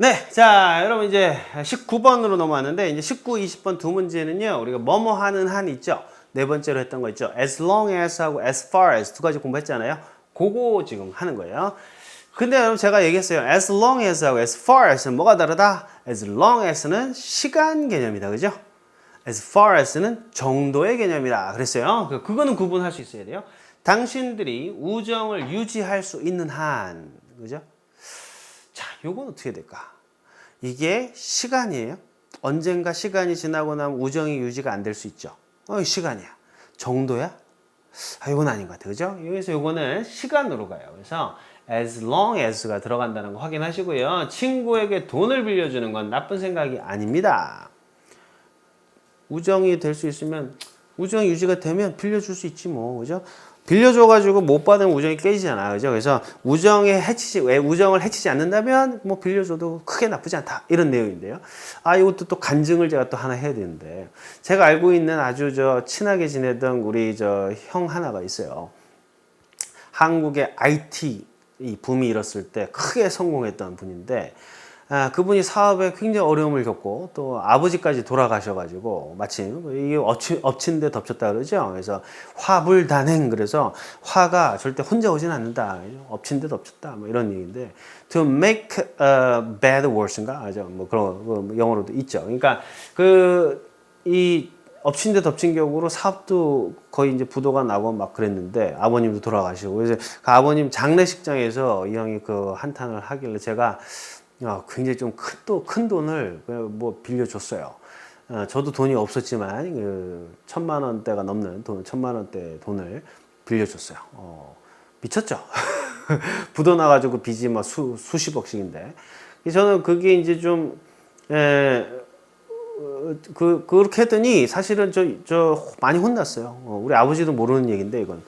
네, 자, 여러분 이제 19번으로 넘어왔는데 이제 19, 20번 두 문제는요. 우리가 뭐뭐 하는 한 있죠. 네 번째로 했던 거 있죠. as long as 하고 as far as 두 가지 공부했잖아요. 그거 지금 하는 거예요. 근데 여러분 제가 얘기했어요. as long as 하고 as far as는 뭐가 다르다? as long as는 시간 개념이다. 그죠? as far as는 정도의 개념이다. 그랬어요. 그거는 구분할 수 있어야 돼요. 당신들이 우정을 유지할 수 있는 한. 그죠? 자, 요건 어떻게 될까? 이게 시간이에요. 언젠가 시간이 지나고 나면 우정이 유지가 안 될 수 있죠. 시간이야. 정도야? 이건 아닌 것 같아요. 그죠? 여기서 요거는 시간으로 가요. 그래서 as long as가 들어간다는 거 확인하시고요. 친구에게 돈을 빌려주는 건 나쁜 생각이 아닙니다. 우정이 될 수 있으면, 우정이 유지가 되면 빌려줄 수 있지 뭐. 그죠? 빌려줘가지고 못 받으면 우정이 깨지잖아. 그죠? 그래서 우정을 해치지 않는다면 뭐 빌려줘도 크게 나쁘지 않다. 이런 내용인데요. 이것도 또 간증을 제가 또 하나 해야 되는데. 제가 알고 있는 아주 친하게 지내던 우리 형 하나가 있어요. 한국의 IT 이 붐이 일었을 때 크게 성공했던 분인데, 그분이 사업에 굉장히 어려움을 겪고 또 아버지까지 돌아가셔가지고 마침 이게 엎친 데 덮쳤다 그러죠. 그래서 화불단행, 그래서 화가 절대 혼자 오진 않는다. 엎친 데 덮쳤다. 뭐 이런 얘기인데 to make bad worse인가? 뭐 그런 영어로도 있죠. 그러니까 이 엎친 데 덮친 격으로 사업도 거의 이제 부도가 나고 막 그랬는데 아버님도 돌아가시고, 그래서 그 아버님 장례식장에서 이 형이 그 한탄을 하길래 제가 굉장히 좀 큰 돈을 뭐 빌려줬어요. 저도 돈이 없었지만 1,000만 원대가 넘는 1,000만 원대 돈을 빌려줬어요. 미쳤죠? 부도 나가지고 빚이 막 수십억씩인데. 저는 그게 이제 좀 그렇게 했더니 사실은 저 많이 혼났어요. 우리 아버지도 모르는 얘기인데 이건.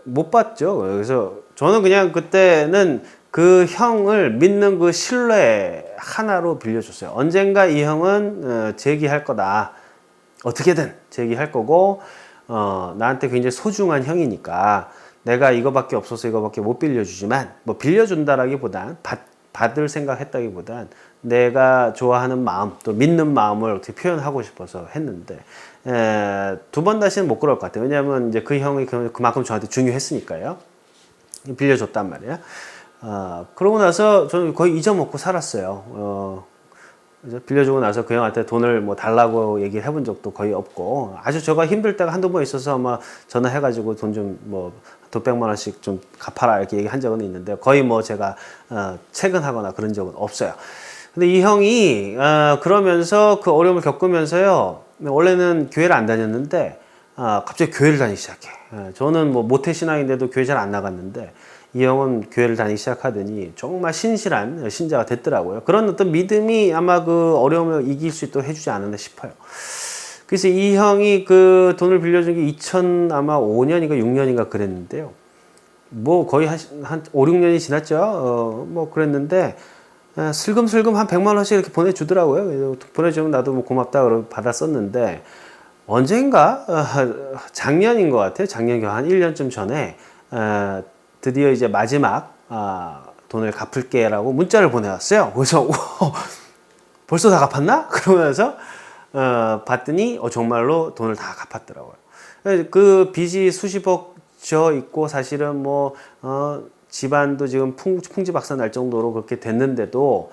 못 봤죠. 그래서 저는 그냥 그때는 그 형을 믿는 그 신뢰 하나로 빌려줬어요. 언젠가 이 형은 재기할 거다. 어떻게든 재기할 거고, 나한테 굉장히 소중한 형이니까 내가 이거밖에 없어서 이거밖에 못 빌려주지만, 뭐 빌려준다라기보단 받을 생각했다기보단 내가 좋아하는 마음, 또 믿는 마음을 어떻게 표현하고 싶어서 했는데, 두 번 다시는 못 그럴 것 같아요. 왜냐하면 이제 그 형이 그만큼 저한테 중요했으니까요. 빌려줬단 말이에요. 그러고 나서 저는 거의 잊어먹고 살았어요. 빌려주고 나서 그 형한테 돈을 뭐 달라고 얘기를 해본 적도 거의 없고, 아주 제가 힘들 때가 한두 번 있어서 막 전화해가지고 돈 좀 뭐 돈 100만 원씩 좀 갚아라 이렇게 얘기한 적은 있는데, 거의 뭐 제가 채근하거나 그런 적은 없어요. 근데 이 형이 그러면서 그 어려움을 겪으면서요, 원래는 교회를 안 다녔는데 갑자기 교회를 다니기 시작해. 저는 뭐 모태신앙인데도 교회 잘 안 나갔는데 이 형은 교회를 다니기 시작하더니 정말 신실한 신자가 됐더라고요. 그런 어떤 믿음이 아마 그 어려움을 이길 수 있도록 해주지 않았나 싶어요. 그래서 이 형이 그 돈을 빌려준 게 아마 5년인가 6년인가 그랬는데요. 뭐 거의 한 5, 6년이 지났죠. 뭐 그랬는데 슬금슬금 한 100만 원씩 이렇게 보내주더라고요. 보내주면 나도 뭐 고맙다 그러고 받았었는데, 언젠가 작년인 것 같아요. 작년 한 1년쯤 전에 드디어 이제 마지막 돈을 갚을게라고 문자를 보내왔어요. 그래서 벌써 다 갚았나? 그러면서 봤더니 정말로 돈을 다 갚았더라고요. 그 빚이 수십억 져 있고, 사실은 뭐 집안도 지금 풍지박산 날 정도로 그렇게 됐는데도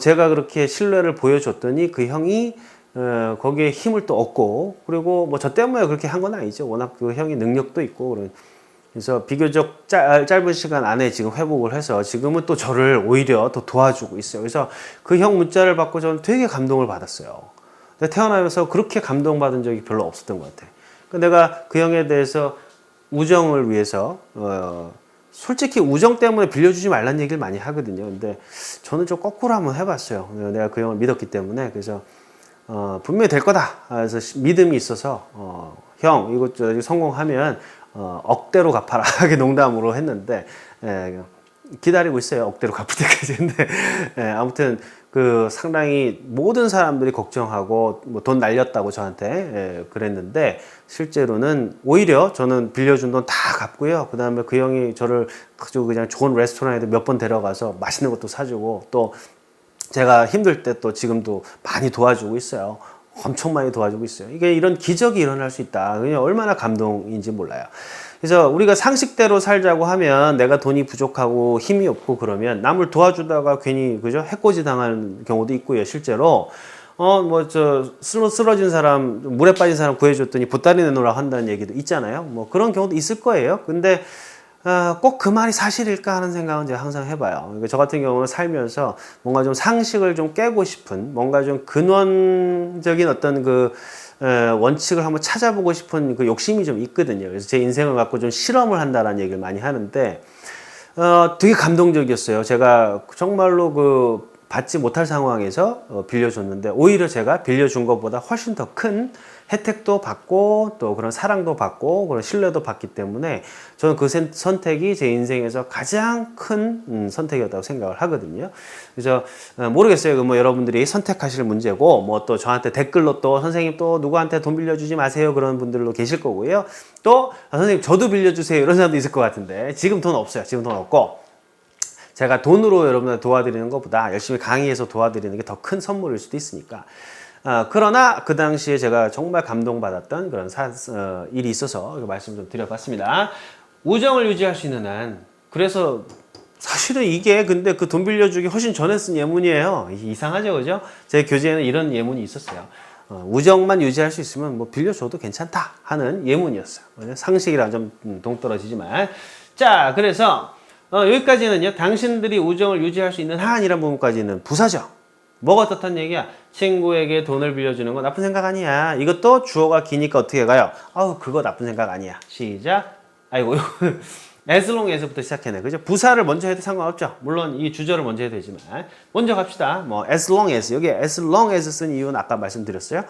제가 그렇게 신뢰를 보여줬더니 그 형이 거기에 힘을 또 얻고, 그리고 뭐 저 때문에 그렇게 한 건 아니죠. 워낙 그 형이 능력도 있고, 그래서 비교적 짧은 시간 안에 지금 회복을 해서 지금은 또 저를 오히려 더 도와주고 있어요. 그래서 그 형 문자를 받고 저는 되게 감동을 받았어요. 근데 태어나면서 그렇게 감동받은 적이 별로 없었던 것 같아요. 내가 그 형에 대해서 우정을 위해서 솔직히 우정 때문에 빌려주지 말란 얘기를 많이 하거든요. 근데 저는 좀 거꾸로 한번 해봤어요. 내가 그 형을 믿었기 때문에. 그래서 분명히 될 거다. 그래서 믿음이 있어서 형 이거 성공하면 억대로 갚아라. 하게 농담으로 했는데, 기다리고 있어요. 억대로 갚을 때까지. 근데 예, 아무튼 그 상당히 모든 사람들이 걱정하고 뭐 돈 날렸다고 저한테 예, 그랬는데 실제로는 오히려 저는 빌려준 돈 다 갚고요. 그다음에 그 형이 저를 아주 그냥 좋은 레스토랑에도 몇 번 데려가서 맛있는 것도 사주고 또 제가 힘들 때 또 지금도 많이 도와주고 있어요. 엄청 많이 도와주고 있어요. 이게 이런 기적이 일어날 수 있다. 그냥 얼마나 감동인지 몰라요. 그래서 우리가 상식대로 살자고 하면 내가 돈이 부족하고 힘이 없고 그러면 남을 도와주다가 괜히 그죠? 해코지 당하는 경우도 있고요. 실제로 쓰러진 사람 물에 빠진 사람 구해줬더니 보따리 내놓으라 한다는 얘기도 있잖아요. 뭐 그런 경우도 있을 거예요. 근데 꼭 그 말이 사실일까 하는 생각은 제가 항상 해봐요. 그러니까 저 같은 경우는 살면서 뭔가 좀 상식을 좀 깨고 싶은 뭔가 좀 근원적인 어떤 그 원칙을 한번 찾아보고 싶은 그 욕심이 좀 있거든요. 그래서 제 인생을 갖고 좀 실험을 한다라는 얘기를 많이 하는데 되게 감동적이었어요. 제가 정말로 그 받지 못할 상황에서 빌려줬는데 오히려 제가 빌려준 것보다 훨씬 더 큰 혜택도 받고 또 그런 사랑도 받고 그런 신뢰도 받기 때문에 저는 그 선택이 제 인생에서 가장 큰 선택이었다고 생각을 하거든요. 그래서 모르겠어요. 그 뭐 여러분들이 선택하실 문제고 뭐 또 저한테 댓글로 또 선생님 또 누구한테 돈 빌려주지 마세요 그런 분들도 계실 거고요. 또 선생님 저도 빌려주세요 이런 사람도 있을 것 같은데 지금 돈 없어요. 지금 돈 없고 제가 돈으로 여러분들 도와드리는 것보다 열심히 강의해서 도와드리는 게 더 큰 선물일 수도 있으니까. 그러나 그 당시에 제가 정말 감동받았던 그런 일이 있어서 말씀 좀 드려봤습니다. 우정을 유지할 수 있는 한 그래서 사실은 이게 근데 그 돈 빌려주기 훨씬 전에 쓴 예문이에요. 이상하죠, 그죠? 제 교재에는 이런 예문이 있었어요. 우정만 유지할 수 있으면 뭐 빌려줘도 괜찮다 하는 예문이었어요. 상식이랑 좀 동떨어지지만 자, 그래서 여기까지는요. 당신들이 우정을 유지할 수 있는 한이라는 부분까지는 부사죠. 뭐가 어떻단 얘기야? 친구에게 돈을 빌려주는 건 나쁜 생각 아니야. 이것도 주어가 기니까 어떻게 가요? 아우 그거 나쁜 생각 아니야. 시작. 아이고 as long as부터 시작해네. 그죠? 부사를 먼저 해도 상관없죠. 물론 이 주절을 먼저 해도 되지만 먼저 갑시다. 뭐 as long as 여기 as long as 쓴 이유는 아까 말씀드렸어요.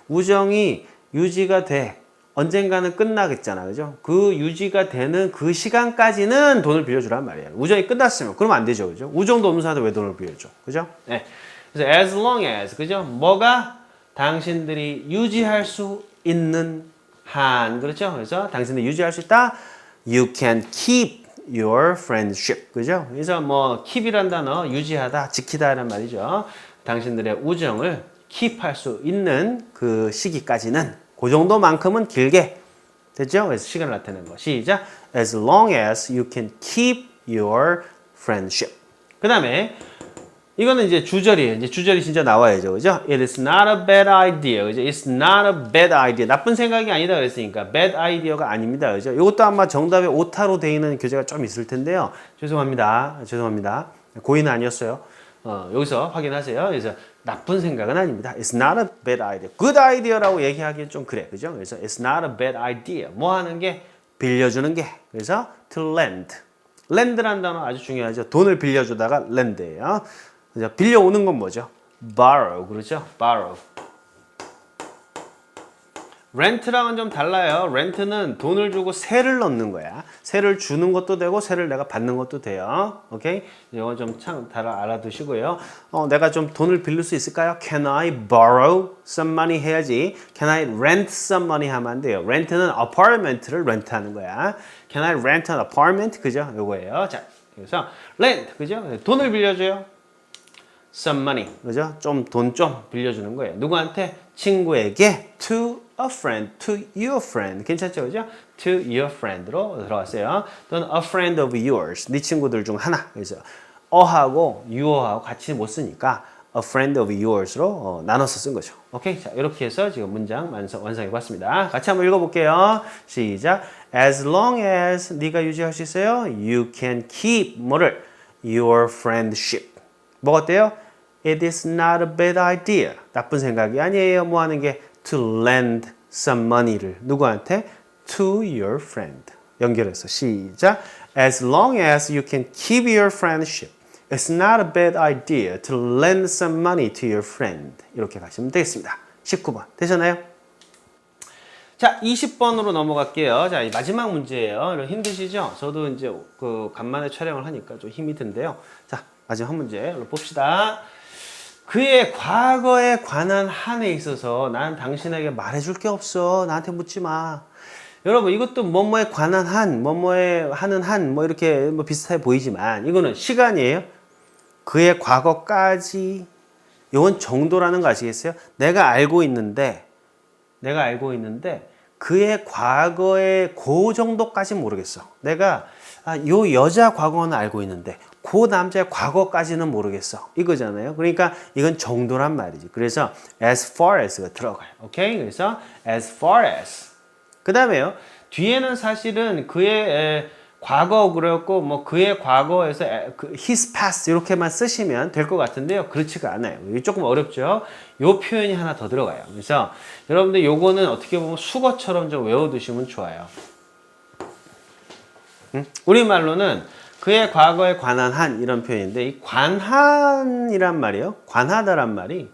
우정이 유지가 돼. 언젠가는 끝나겠잖아. 그죠? 그 유지가 되는 그 시간까지는 돈을 빌려주란 말이에요. 우정이 끝났으면 그러면 안 되죠. 그죠? 우정도 없는 사람한테 왜 돈을 빌려줘? 그죠? 네. 그래서 as long as 그죠? 뭐가 당신들이 유지할 수 있는 한 그렇죠? 그래서 당신들이 유지할 수 있다. You can keep your friendship 그죠? 그래서 뭐 keep이란 단어 유지하다, 지키다라는 말이죠. 당신들의 우정을 keep할 수 있는 그 시기까지는 그 정도만큼은 길게 됐죠? 그래서 시간을 나타내는 거. 시작. As long as you can keep your friendship. 그 다음에 이거는 이제 주절이에요. 이제 주절이 진짜 나와야죠. 그죠? It is not a bad idea. 그죠? It's not a bad idea. 나쁜 생각이 아니다 그랬으니까 bad idea가 아닙니다. 그죠? 이것도 아마 정답에 오타로 되어 있는 교재가 좀 있을 텐데요. 죄송합니다. 고의는 아니었어요. 여기서 확인하세요. 그래서 나쁜 생각은 아닙니다. It's not a bad idea. Good idea라고 얘기하기엔 좀 그래. 그죠? 그래서 it's not a bad idea. 뭐 하는 게? 빌려주는 게. 그래서 to lend. lend라는 단어 아주 중요하죠. 돈을 빌려주다가 lend예요. 빌려오는 건 뭐죠? borrow. 그렇죠? borrow. 렌트랑은 좀 달라요. 렌트는 돈을 주고 세를 넣는 거야. 세를 주는 것도 되고 세를 내가 받는 것도 돼요. 오케이? 이건 좀 참 알아두시고요. 내가 좀 돈을 빌릴 수 있을까요? Can I borrow some money 해야지. Can I rent some money 하면 안 돼요. 렌트는 apartment를 렌트하는 거야. Can I rent an apartment? 그죠? 요거예요. 자, 그래서 rent 그죠? 돈을 빌려줘요. some money 그죠? 돈 좀 빌려주는 거예요. 누구한테? 친구에게 to a friend, to your friend. 괜찮죠? 그죠? to your friend로 들어갔어요. 또는 a friend of yours. 네 친구들 중 하나. 그래서 어하고 you하고 같이 못 쓰니까 a friend of yours로 나눠서 쓴 거죠. 오케이? 자, 이렇게 해서 지금 문장 완성해 봤습니다. 같이 한번 읽어 볼게요. 시작. As long as 네가 유지할 수 있어요. You can keep 뭐를? Your friendship. 뭐가 어때요? It is not a bad idea. 나쁜 생각이 아니에요. 뭐 하는 게 to lend some money를 누구한테? To your friend. 연결해서 시작. As long as you can keep your friendship, it's not a bad idea to lend some money to your friend. 이렇게 가시면 되겠습니다. 19번 되셨나요? 자, 20번으로 넘어갈게요. 자, 마지막 문제예요. 힘드시죠? 저도 이제 그 간만에 촬영을 하니까 좀 힘이 든데요. 자, 마지막 문제 봅시다. 그의 과거에 관한 한에 있어서 난 당신에게 말해줄 게 없어. 나한테 묻지 마. 여러분, 이것도 뭐뭐에 관한 한, 뭐뭐에 하는 한, 뭐 이렇게 뭐 비슷해 보이지만 이거는 시간이에요. 그의 과거까지. 이건 정도라는 거 아시겠어요? 내가 알고 있는데 그의 과거의 그 정도까지는 모르겠어. 내가 요 여자 과거는 알고 있는데 그 남자의 과거까지는 모르겠어. 이거잖아요. 그러니까 이건 정도란 말이지. 그래서 as far as가 들어가요. 오케이? 그래서 as far as. 그 다음에요. 뒤에는 사실은 그의 과거 그랬고 뭐 그의 과거에서 his past 이렇게만 쓰시면 될 것 같은데요. 그렇지가 않아요. 이게 조금 어렵죠. 요 표현이 하나 더 들어가요. 그래서 여러분들 요거는 어떻게 보면 수거처럼 좀 외워두시면 좋아요. 우리말로는 그의 과거에 관한 한 이런 표현인데 이 관한이란 말이요. 관하다란 말이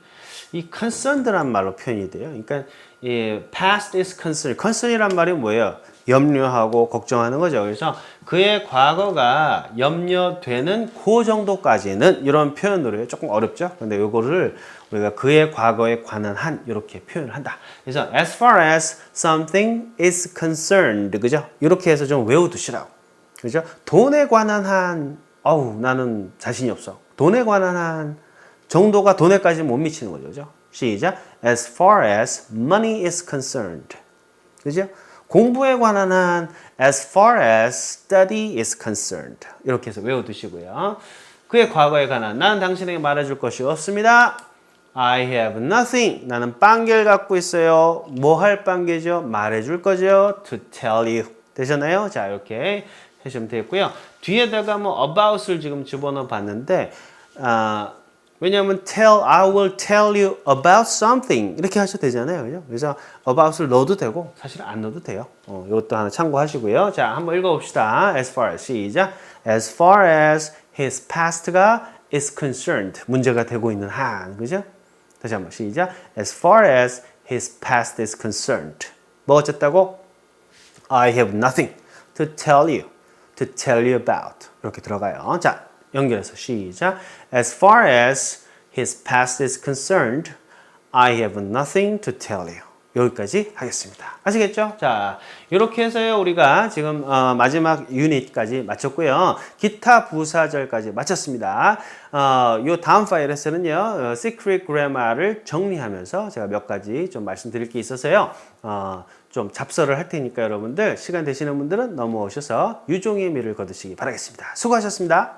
이 concerned란 말로 표현이 돼요. 그러니까 이 past is concern. concern이란 말이 뭐예요? 염려하고 걱정하는 거죠. 그래서 그의 과거가 염려되는 그 정도까지는 이런 표현으로 해요. 조금 어렵죠? 근데 요거를 우리가 그의 과거에 관한 한 이렇게 표현을 한다. 그래서 as far as something is concerned. 그죠? 이렇게 해서 좀 외워두시라고. 그죠? 돈에 관한 한, 나는 자신이 없어. 돈에 관한 한 정도가 돈에까지 못 미치는 거죠. 그죠? 시작. As far as money is concerned. 그죠? 공부에 관한 한 as far as study is concerned. 이렇게 해서 외워두시고요. 그의 과거에 관한 나는 당신에게 말해줄 것이 없습니다. I have nothing. 나는 빵개를 갖고 있어요. 뭐 할 빵개죠? 말해줄 거죠. To tell you. 되셨나요? 자, 이렇게 하시면 되겠고요. 뒤에다가 뭐 about을 지금 집어넣어 봤는데 왜냐하면 I will tell you about something 이렇게 하셔도 되잖아요. 그죠? 그래서 about을 넣어도 되고 사실 안 넣어도 돼요. 이것도 하나 참고하시고요. 자, 한번 읽어봅시다. As far as 시작. As far as his past가 is concerned 문제가 되고 있는 한 그죠? 다시 한번 시작. As far as his past is concerned 뭐 어쨌다고? I have nothing to tell you about 이렇게 들어가요. 자, 연결해서 시작. As far as his past is concerned, I have nothing to tell you. 여기까지 하겠습니다. 아시겠죠? 자, 이렇게 해서요 우리가 지금 마지막 유닛까지 마쳤고요. 기타 부사절까지 마쳤습니다. 요 다음 파일에서는요 Secret Grammar를 정리하면서 제가 몇 가지 좀 말씀드릴 게 있어서요. 좀 잡서를 할 테니까 여러분들 시간 되시는 분들은 넘어오셔서 유종의 미를 거두시기 바라겠습니다. 수고하셨습니다.